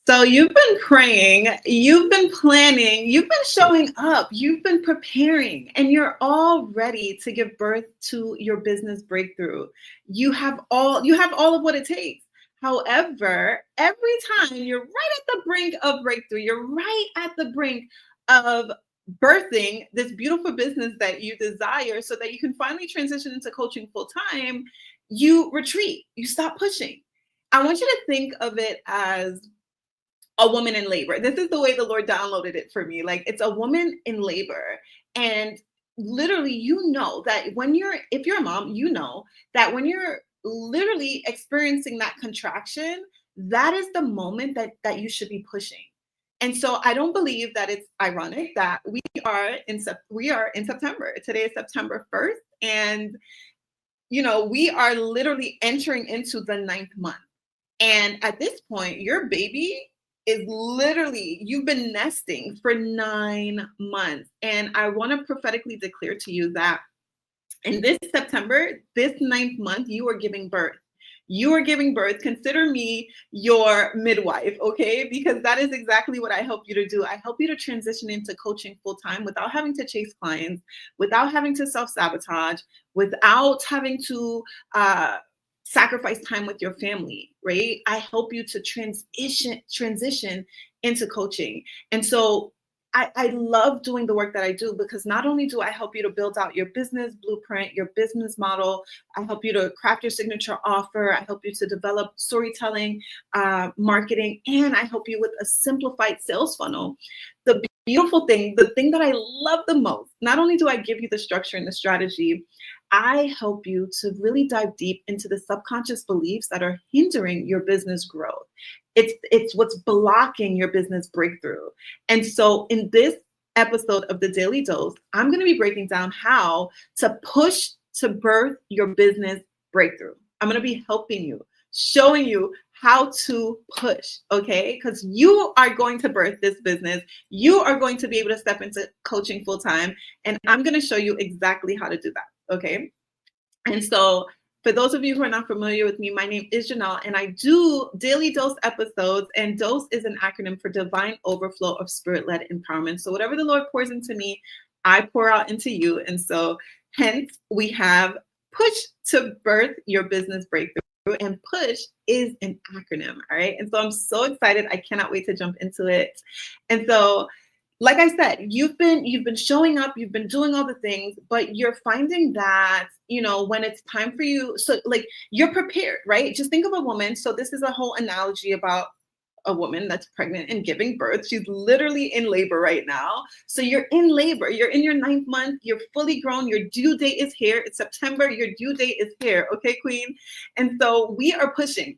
So you've been praying, you've been planning, you've been showing up, you've been preparing, and you're all ready to give birth to your business breakthrough. You have all of what it takes. However, every time you're right at the brink of breakthrough, you're right at the brink of birthing this beautiful business that you desire so that you can finally transition into coaching full time, you retreat, you stop pushing. I want you to think of it as a woman in labor. This is the way the Lord downloaded it for me. Like, it's a woman in labor. And literally, that if you're a mom, that when you're literally experiencing that contraction, that is the moment that you should be pushing. And so I don't believe that it's ironic that we are in September. Today is September 1st. And, we are literally entering into the ninth month. And at this point, your baby is literally, you've been nesting for 9 months. And I want to prophetically declare to you that in this September, this ninth month, you are giving birth. You are giving birth. Consider me your midwife, okay? Because that is exactly what I help you to do. I help you to transition into coaching full time without having to chase clients, without having to self-sabotage, without having to sacrifice time with your family, right? I help you to transition into coaching. And so I love doing the work that I do, because not only do I help you to build out your business blueprint, your business model, I help you to craft your signature offer, I help you to develop storytelling, marketing, and I help you with a simplified sales funnel. The beautiful thing, the thing that I love the most, not only do I give you the structure and the strategy, I help you to really dive deep into the subconscious beliefs that are hindering your business growth. It's what's blocking your business breakthrough. And so in this episode of the Daily Dose, I'm going to be breaking down how to push to birth your business breakthrough. I'm going to be helping you, showing you how to push, okay? Because you are going to birth this business. You are going to be able to step into coaching full time. And I'm going to show you exactly how to do that, okay? And so for those of you who are not familiar with me, my name is Janel, and I do Daily Dose episodes, and DOSE is an acronym for Divine Overflow of Spirit-Led Empowerment. So whatever the Lord pours into me, I pour out into you. And so hence we have push to birth your business breakthrough, and PUSH is an acronym, all right? And so I'm so excited. I cannot wait to jump into it. And so, like I said, you've been showing up, you've been doing all the things, but you're finding that, when it's time for you, so like you're prepared, right? Just think of a woman. So this is a whole analogy about a woman that's pregnant and giving birth. She's literally in labor right now. So you're in labor, you're in your ninth month, you're fully grown, your due date is here. It's September, your due date is here. Okay, queen? And so we are pushing.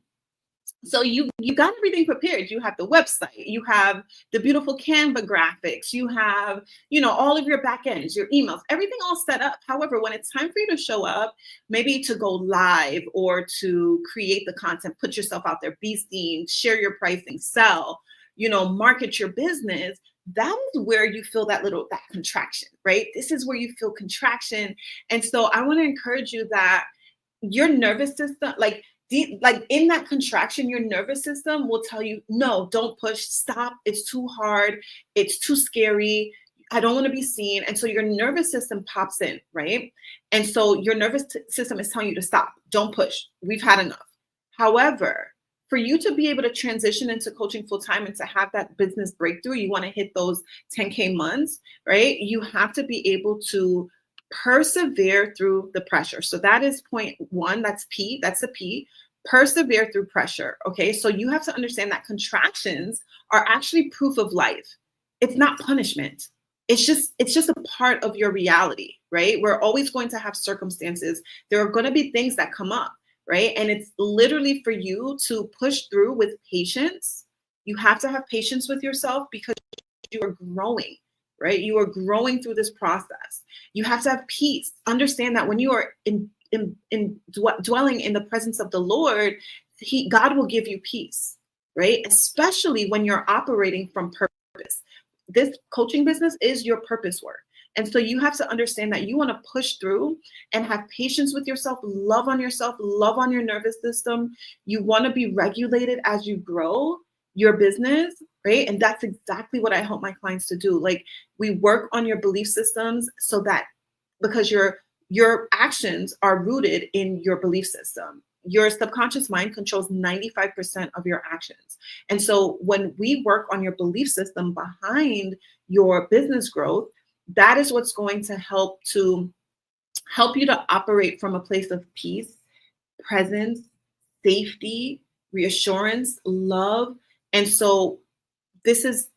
So you got everything prepared. You have the website, you have the beautiful Canva graphics, you have, all of your back ends, your emails, everything all set up. However, when it's time for you to show up, maybe to go live or to create the content, put yourself out there, be seen, share your pricing, sell, market your business, that is where you feel that contraction, right? This is where you feel contraction. And so I want to encourage you that your nervous system, like in that contraction, your nervous system will tell you, no, don't push, stop. It's too hard. It's too scary. I don't want to be seen. And so your nervous system pops in, right? And so your nervous system is telling you to stop. Don't push. We've had enough. However, for you to be able to transition into coaching full time and to have that business breakthrough, you want to hit those 10K months, right? You have to be able to persevere through the pressure. So that is point one. That's P. That's the P. Persevere through pressure. Okay. So you have to understand that contractions are actually proof of life. It's not punishment. It's just a part of your reality, right? We're always going to have circumstances. There are going to be things that come up, right? And it's literally for you to push through with patience. You have to have patience with yourself because you are growing. Right? You are growing through this process. You have to have peace. Understand that when you are dwelling in the presence of the Lord, God will give you peace, right? Especially when you're operating from purpose. This coaching business is your purpose work. And so you have to understand that you want to push through and have patience with yourself, love on your nervous system. You want to be regulated as you grow. your business, right? And that's exactly what I help my clients to do. Like, we work on your belief systems so that, because your actions are rooted in your belief system. Your subconscious mind controls 95% of your actions. And so when we work on your belief system behind your business growth, that is what's going to help you to operate from a place of peace, presence, safety, reassurance, love. And so this is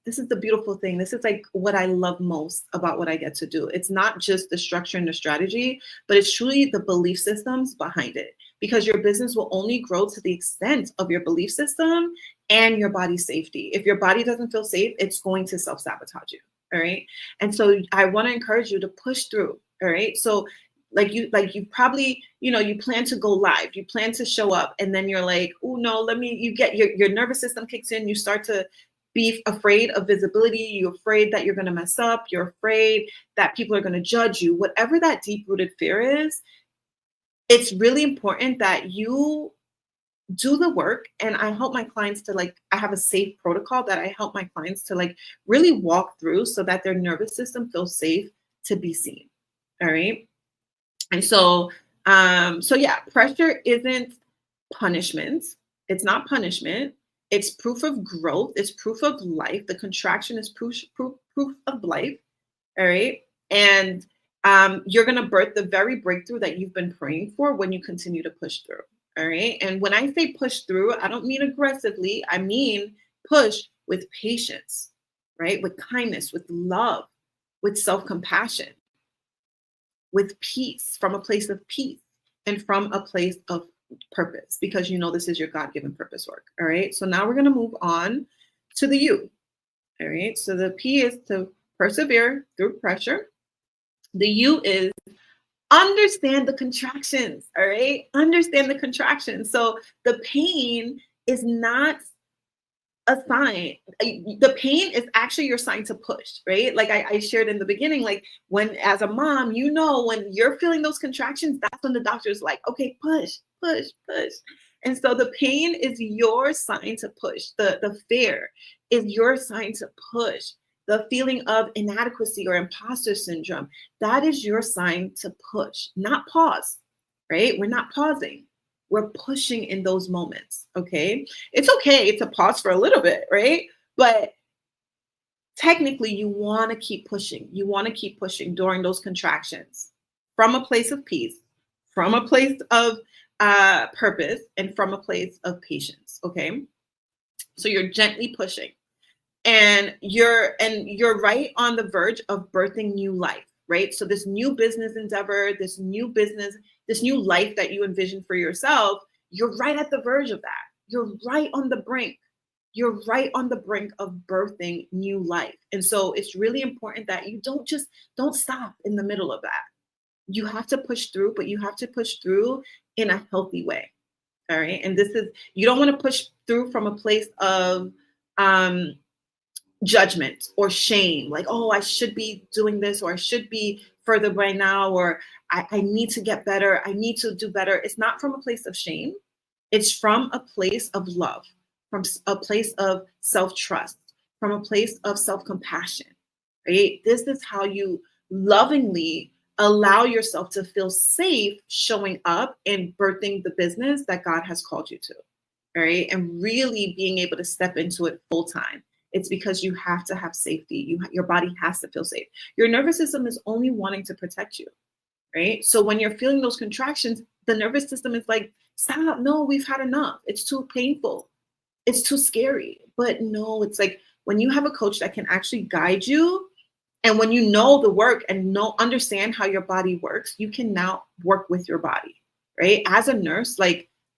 the beautiful thing. This is like what I love most about what I get to do. It's not just the structure and the strategy, but it's truly the belief systems behind it. Because your business will only grow to the extent of your belief system and your body's safety. If your body doesn't feel safe, it's going to self-sabotage you. All right. And so I want to encourage you to push through. All right. So you probably, you plan to go live, you plan to show up, and then you're like, oh no, you get your nervous system kicks in, you start to be afraid of visibility, you're afraid that you're going to mess up, you're afraid that people are going to judge you. Whatever that deep-rooted fear is, it's really important that you do the work. And I help my clients to I have a safe protocol that I help my clients to really walk through so that their nervous system feels safe to be seen. All right. And so yeah, pressure isn't punishment. It's not punishment. It's proof of growth. It's proof of life. The contraction is proof of life. All right. And you're going to birth the very breakthrough that you've been praying for when you continue to push through. All right. And when I say push through, I don't mean aggressively. I mean push with patience, right? With kindness, with love, with self-compassion, with peace, from a place of peace and from a place of purpose, because this is your God-given purpose work. All right. So now we're going to move on to the U. All right. So the P is to persevere through pressure. The U is understand the contractions. All right. Understand the contractions. So the pain is not a sign. The pain is actually your sign to push, right? Like I shared in the beginning, when, as a mom, when you're feeling those contractions, that's when the doctor's like, okay, push, push, push. And so the pain is your sign to push. The fear is your sign to push. The feeling of inadequacy or imposter syndrome, that is your sign to push, not pause, right? We're not pausing. We're pushing in those moments, okay? It's okay to pause for a little bit, right? But technically, you want to keep pushing. You want to keep pushing during those contractions from a place of peace, from a place of purpose, and from a place of patience, okay? So you're gently pushing. And you're right on the verge of birthing new life, right? So this new business endeavor, this new life that you envision for yourself, you're right at the verge of that. You're right on the brink. You're right on the brink of birthing new life. And so it's really important that you don't stop in the middle of that. You have to push through, but you have to push through in a healthy way. All right. And you don't want to push through from a place of judgment or shame, like, oh, I should be doing this, or I should be further by now, or I need to get better, I need to do better. It's not from a place of shame. It's from a place of love, from a place of self-trust, from a place of self-compassion, right? This is how you lovingly allow yourself to feel safe showing up and birthing the business that God has called you to, right? And really being able to step into it full time. It's because you have to have safety. Your body has to feel safe. Your nervous system is only wanting to protect you, right? So when you're feeling those contractions, the nervous system is like, stop, no, we've had enough. It's too painful. It's too scary. But no, it's like when you have a coach that can actually guide you, and when you know the work and understand how your body works, you can now work with your body, right? As a nurse,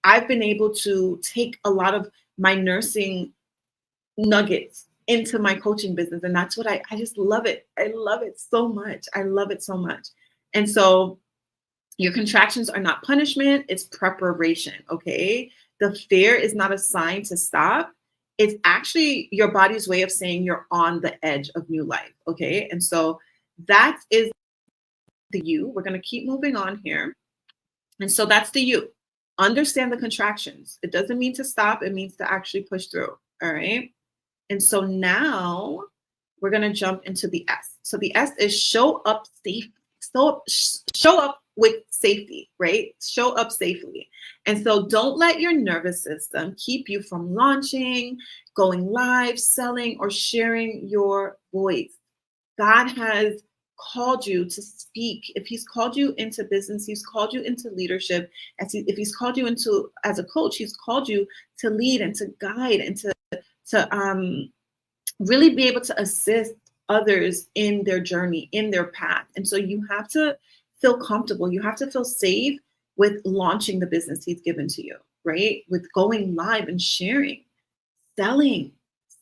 I've been able to take a lot of my nursing nuggets into my coaching business. And that's what I just love it. I love it so much. I love it so much. And so your contractions are not punishment, it's preparation, okay? The fear is not a sign to stop. It's actually your body's way of saying you're on the edge of new life, okay? And so that is the U. We're going to keep moving on here. And so that's the U. Understand the contractions. It doesn't mean to stop. It means to actually push through. All right. And so now we're going to jump into the S. So the S is show up safe. Show up with safety, right? Show up safely. And so don't let your nervous system keep you from launching, going live, selling, or sharing your voice. God has called you to speak. If he's called you into business, he's called you into leadership. If he's called you into as a coach, he's called you to lead and to guide and to really be able to assist others in their journey, in their path. And so you have to feel comfortable. You have to feel safe with launching the business he's given to you, right? With going live and sharing, selling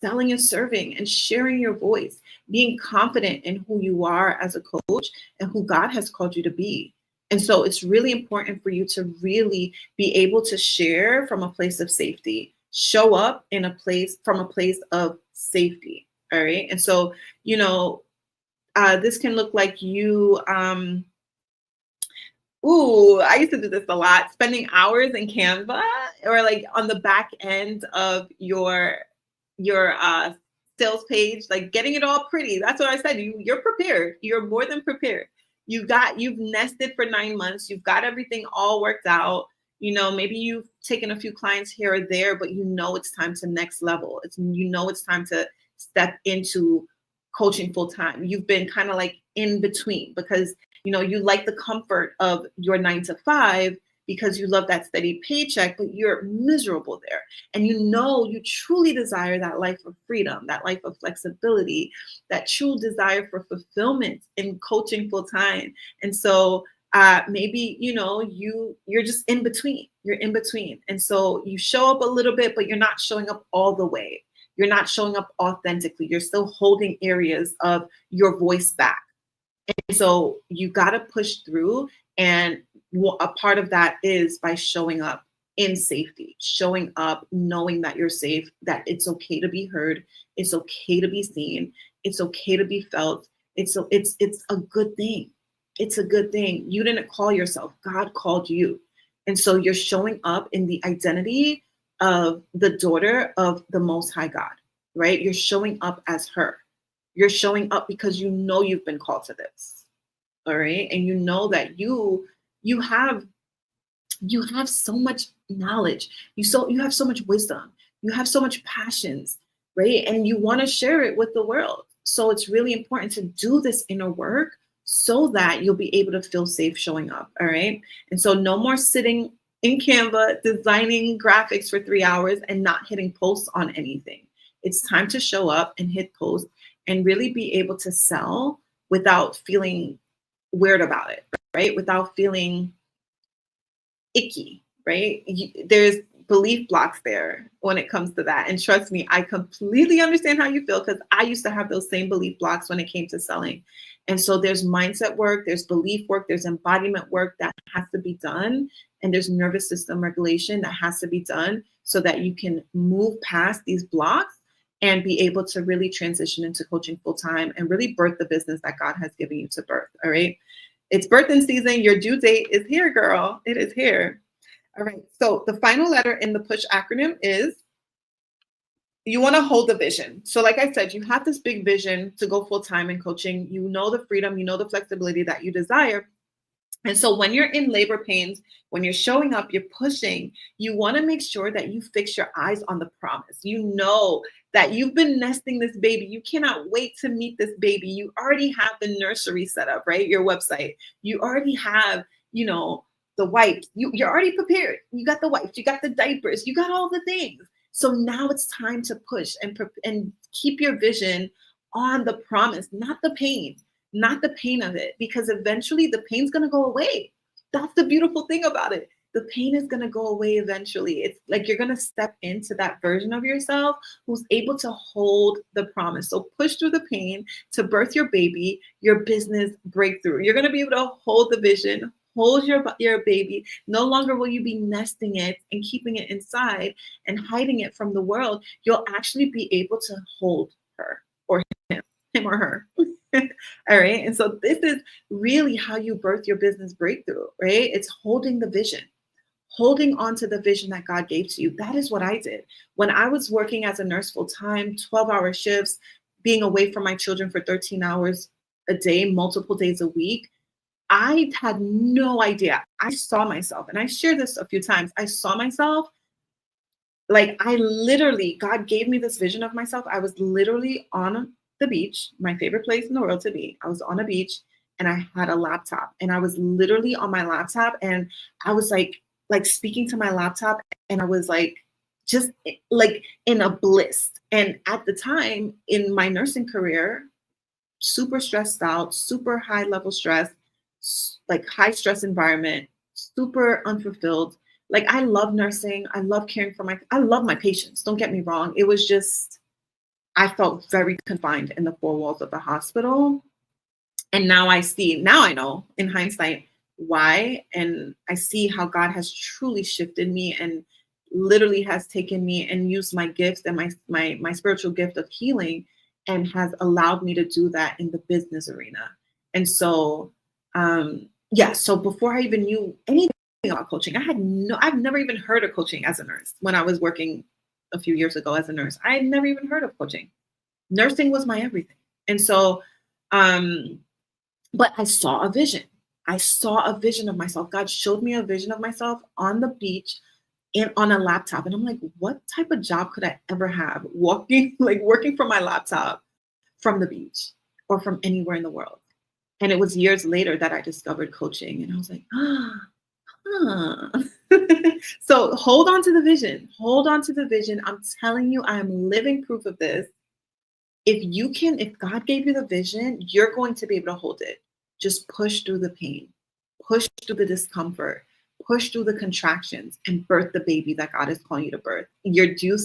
and serving and sharing your voice, being confident in who you are as a coach and who God has called you to be. And so it's really important for you to really be able to share from a place of safety, show up from a place of safety. All right. And so, this can look like you, I used to do this a lot, spending hours in Canva or like on the back end of your sales page, like getting it all pretty. That's what I said. You're prepared. You're more than prepared. You've nested for 9 months. You've got everything all worked out. Maybe you've taken a few clients here or there, but it's time to next level. It's time to step into coaching full time. You've been kind of like in between because, you like the comfort of your 9 to 5 because you love that steady paycheck, but you're miserable there. And you truly desire that life of freedom, that life of flexibility, that true desire for fulfillment in coaching full time. And so maybe, you're just in between. You're in between. And so you show up a little bit, but you're not showing up all the way. You're not showing up authentically. You're still holding areas of your voice back. And so you got to push through. And a part of that is by showing up in safety, showing up, knowing that you're safe, that it's okay to be heard. It's okay to be seen. It's okay to be felt. It's a good thing. It's a good thing. You didn't call yourself. God called you. And so you're showing up in the identity of the daughter of the Most High God, right? You're showing up as her. You're showing up because you've been called to this. All right. And you know that you have so much knowledge. You have so much wisdom. You have so much passions, right? And you want to share it with the world. So it's really important to do this inner work so that you'll be able to feel safe showing up. All right. And so no more sitting in Canva, designing graphics for 3 hours and not hitting posts on anything. It's time to show up and hit post and really be able to sell without feeling weird about it, right? Without feeling icky, right? There's belief blocks there when it comes to that. And trust me, I completely understand how you feel because I used to have those same belief blocks when it came to selling. And so there's mindset work, there's belief work, there's embodiment work that has to be done. And there's nervous system regulation that has to be done so that you can move past these blocks and be able to really transition into coaching full time and really birth the business that God has given you to birth. All right. It's birthing season. Your due date is here, girl. It is here. All right. So the final letter in the PUSH acronym is you want to hold the vision. So like I said, you have this big vision to go full time in coaching. You know the freedom, you know the flexibility that you desire. And so when you're in labor pains, when you're showing up, you're pushing, you want to make sure that you fix your eyes on the promise. You know that you've been nesting this baby. You cannot wait to meet this baby. You already have the nursery set up, right? Your website. You already have, the wipes. You're already prepared. You got the wipes. You got the diapers. You got all the things. So now it's time to push and keep your vision on the promise, not the pain. Not the pain of it, because eventually the pain's going to go away. That's the beautiful thing about it. The pain is going to go away eventually. It's like you're going to step into that version of yourself who's able to hold the promise. So push through the pain to birth your baby, your business breakthrough. You're going to be able to hold the vision, hold your baby. No longer will you be nesting it and keeping it inside and hiding it from the world. You'll actually be able to hold her or him or her. All right. And so this is really how you birth your business breakthrough, right? It's holding the vision, holding on to the vision that God gave to you. That is what I did. When I was working as a nurse full time, 12-hour shifts, being away from my children for 13 hours a day, multiple days a week, I had no idea. I saw myself, and I shared this a few times. I saw myself like God gave me this vision of myself. I was literally on the beach, my favorite place in the world to be. I was on a beach and I had a laptop, and I was literally on my laptop, and I was like speaking to my laptop, and I was like just like in a bliss. And at the time in my nursing career, super stressed out, super high level stress, like high stress environment, super unfulfilled. Like I love nursing. I love caring for I love my patients. Don't get me wrong. It was just, I felt very confined in the four walls of the hospital. And now I know in hindsight why. And I see how God has truly shifted me and literally has taken me and used my gifts and my spiritual gift of healing and has allowed me to do that in the business arena. And so, so before I even knew anything about coaching, I've never even heard of coaching as a nurse. When I was working a few years ago as a nurse, I had never even heard of coaching. Nursing was my everything. And so, but I saw a vision. I saw a vision of myself. God showed me a vision of myself on the beach and on a laptop. And I'm like, what type of job could I ever have working from my laptop from the beach or from anywhere in the world? And it was years later that I discovered coaching. And I was like, So hold on to the vision. Hold on to the vision. I'm telling you, I am living proof of this. If God gave you the vision, you're going to be able to hold it. Just push through the pain, push through the discomfort, push through the contractions, and birth the baby that God is calling you to birth. Your due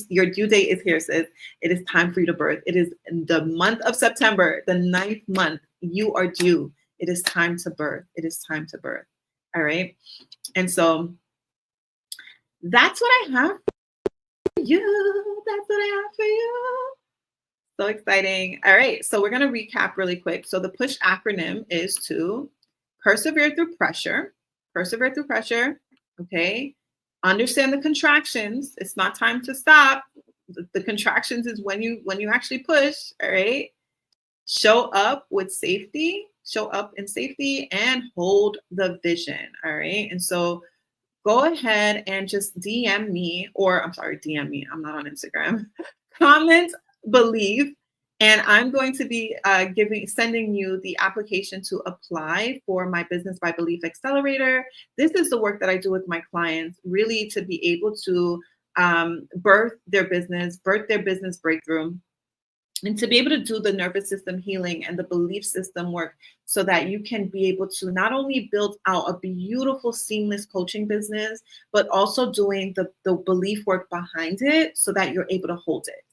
date is here, sis. It is time for you to birth. It is the month of September, the 9th month. You are due. It is time to birth. It is time to birth. All right. And so that's what I have for you. That's what I have for you. So exciting. All right. So we're going to recap really quick. So the PUSH acronym is to persevere through pressure. Persevere through pressure. Okay. Understand the contractions. It's not time to stop. The contractions is when you actually push. All right. Show up with safety. Show up in safety and hold the vision. All right. And so go ahead and just DM me, DM me. I'm not on Instagram. Comment believe, and I'm going to be sending you the application to apply for my Business by Belief Accelerator. This is the work that I do with my clients, really to be able to birth their business breakthrough, and to be able to do the nervous system healing and the belief system work so that you can be able to not only build out a beautiful, seamless coaching business, but also doing the belief work behind it so that you're able to hold it.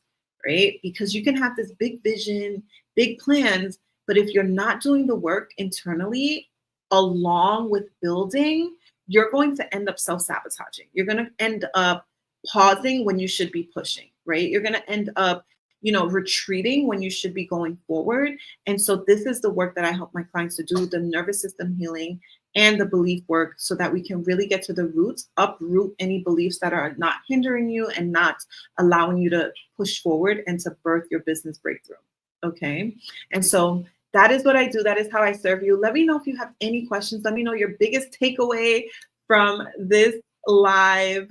Right? Because you can have this big vision, big plans, but if you're not doing the work internally along with building, you're going to end up self-sabotaging. You're going to end up pausing when you should be pushing, right? You're going to end up, retreating when you should be going forward. And so this is the work that I help my clients to do, the nervous system healing and the belief work, so that we can really get to the roots, uproot any beliefs that are not hindering you and not allowing you to push forward and to birth your business breakthrough. Okay. And so that is what I do. That is how I serve you. Let me know if you have any questions. Let me know your biggest takeaway from this live.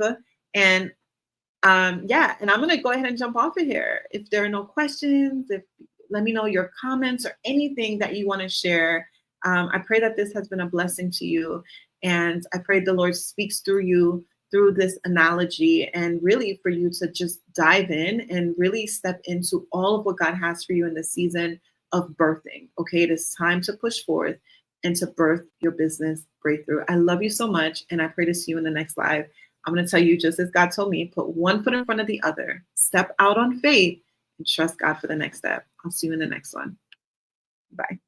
And and I'm going to go ahead and jump off of here. If there are no questions, let me know your comments or anything that you want to share. I pray that this has been a blessing to you. And I pray the Lord speaks through you through this analogy, and really for you to just dive in and really step into all of what God has for you in the season of birthing. Okay, it is time to push forth and to birth your business breakthrough. I love you so much, and I pray to see you in the next live. I'm going to tell you, just as God told me, put one foot in front of the other, step out on faith, and trust God for the next step. I'll see you in the next one. Bye.